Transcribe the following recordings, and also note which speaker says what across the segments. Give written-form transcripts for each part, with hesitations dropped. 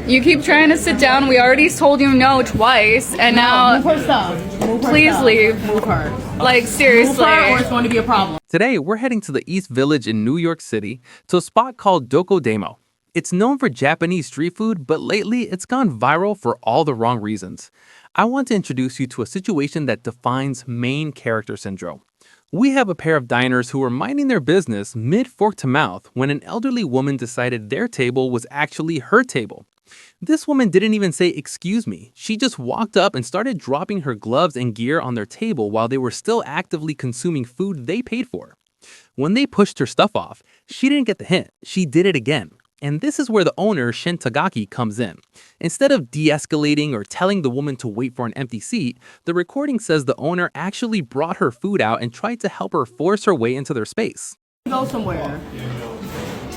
Speaker 1: You keep trying to sit down. We already told you no twice, and now
Speaker 2: move her stuff. Move her
Speaker 1: please
Speaker 2: stuff.
Speaker 1: leave.
Speaker 2: Move her.
Speaker 1: Like, seriously.
Speaker 2: Move her or it's going to be a problem.
Speaker 3: Today, we're heading to the East Village in New York City to a spot called DokoDemo. It's known for Japanese street food, but lately it's gone viral for all the wrong reasons. I want to introduce you to a situation that defines main character syndrome. We have a pair of diners who were minding their business mid-fork to mouth when an elderly woman decided their table was actually her table. This woman didn't even say excuse me. She just walked up and started dropping her gloves and gear on their table while they were still actively consuming food they paid for. When they pushed her stuff off, she didn't get the hint. She did it again. And this is where the owner, Shin Takagi, comes in. Instead of de-escalating or telling the woman to wait for an empty seat, the recording says the owner actually brought her food out and tried to help her force her way into their space.
Speaker 2: Go somewhere.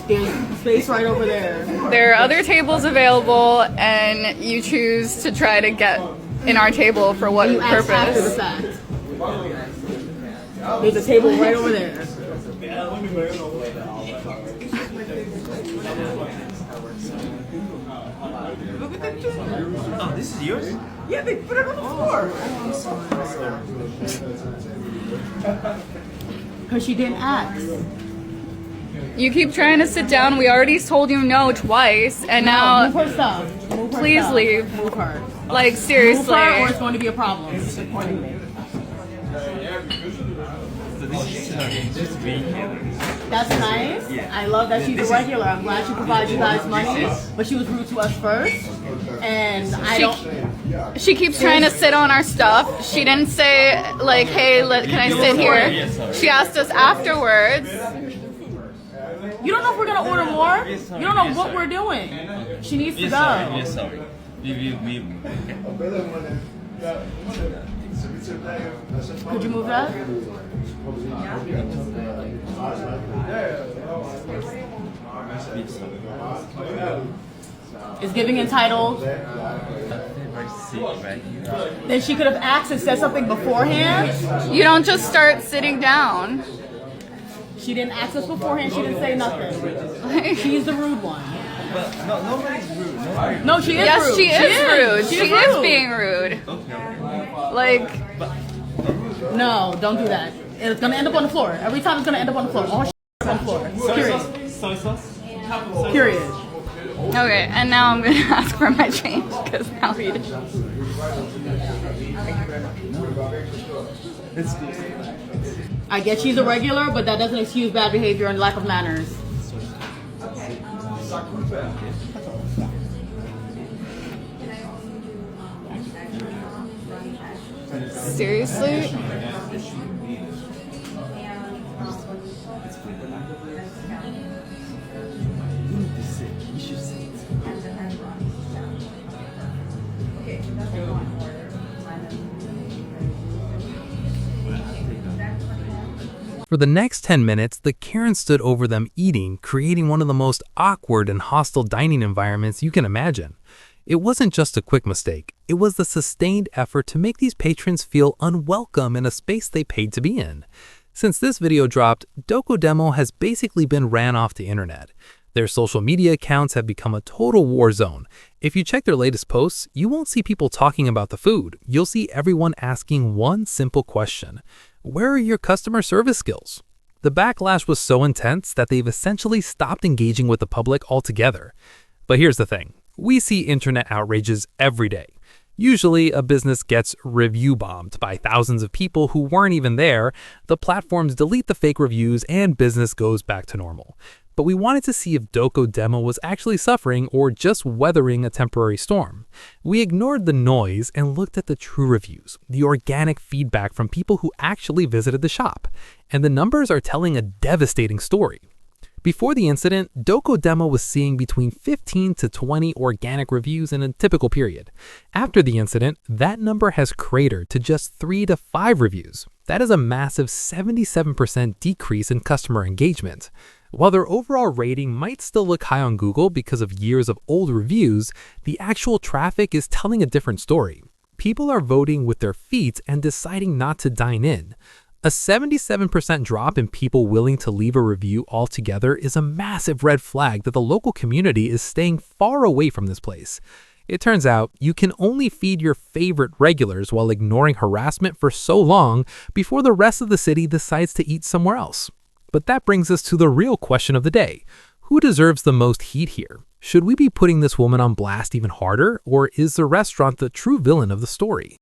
Speaker 2: There's space right over there.
Speaker 1: There are other tables available, and you choose to try to get in our table for what
Speaker 2: You ask after the
Speaker 1: purpose?
Speaker 2: fact. There's a table right over there.
Speaker 4: Oh, this is yours?
Speaker 2: Yeah, they put it on the floor. Because she didn't ask.
Speaker 1: You keep trying to sit down. We already told you no twice, and now
Speaker 2: Move her stuff. Move her
Speaker 1: please
Speaker 2: stuff.
Speaker 1: leave.
Speaker 2: Move her.
Speaker 1: Like,
Speaker 2: Move
Speaker 1: seriously.
Speaker 2: her or it's going to be a problem.
Speaker 4: So this is just being here.
Speaker 2: That's nice.
Speaker 4: Yeah.
Speaker 2: I love that she's a regular. I'm glad she provides you guys money, but she was rude to us first. And I don't.
Speaker 1: She keeps trying to sit on our stuff. She didn't say, like, hey, can I sit here? She asked us afterwards.
Speaker 2: You don't know if we're gonna order more. You don't know what we're doing. She needs to go.
Speaker 4: Yes, sorry. We
Speaker 2: Could you move that? Is giving entitled. Then she could have asked and said something beforehand.
Speaker 1: You don't just start sitting down.
Speaker 2: She didn't ask us beforehand. She didn't say nothing. She's the rude one.
Speaker 4: But no, nobody's rude. Nobody.
Speaker 2: No, she is
Speaker 1: Yes,
Speaker 2: rude.
Speaker 1: she is rude.
Speaker 2: She
Speaker 1: She is being rude. Like,
Speaker 2: No, don't do that. It's gonna end up on the floor. Every time it's gonna end up on the floor. All shit on the floor. Period.
Speaker 4: Soy sauce?
Speaker 2: Period.
Speaker 1: okay, and now I'm gonna ask for my change because now we
Speaker 2: I get she's a regular, but that doesn't excuse bad behavior and lack of manners.
Speaker 1: seriously.
Speaker 3: For the next 10 minutes, the Karen stood over them eating, creating one of the most awkward and hostile dining environments you can imagine. It wasn't just a quick mistake. It was the sustained effort to make these patrons feel unwelcome in a space they paid to be in. Since this video dropped, DokoDemo has basically been ran off the internet. Their social media accounts have become a total war zone. If you check their latest posts, you won't see people talking about the food. You'll see everyone asking one simple question: where are your customer service skills? The backlash was so intense that they've essentially stopped engaging with the public altogether. But here's the thing. We see internet outrages every day. Usually, a business gets review bombed by thousands of people who weren't even there, the platforms delete the fake reviews, and business goes back to normal. But we wanted to see if DokoDemo was actually suffering or just weathering a temporary storm. We ignored the noise and looked at the true reviews, the organic feedback from people who actually visited the shop. And the numbers are telling a devastating story. Before the incident, DokoDemo was seeing between 15 to 20 organic reviews in a typical period. After the incident, that number has cratered to just 3 to 5 reviews. That is a massive 77% decrease in customer engagement. While their overall rating might still look high on Google because of years of old reviews, the actual traffic is telling a different story. People are voting with their feet and deciding not to dine in. A 77% drop in people willing to leave a review altogether is a massive red flag that the local community is staying far away from this place. It turns out you can only feed your favorite regulars while ignoring harassment for so long before the rest of the city decides to eat somewhere else. But that brings us to the real question of the day. Who deserves the most heat here? Should we be putting this woman on blast even harder, or is the restaurant the true villain of the story?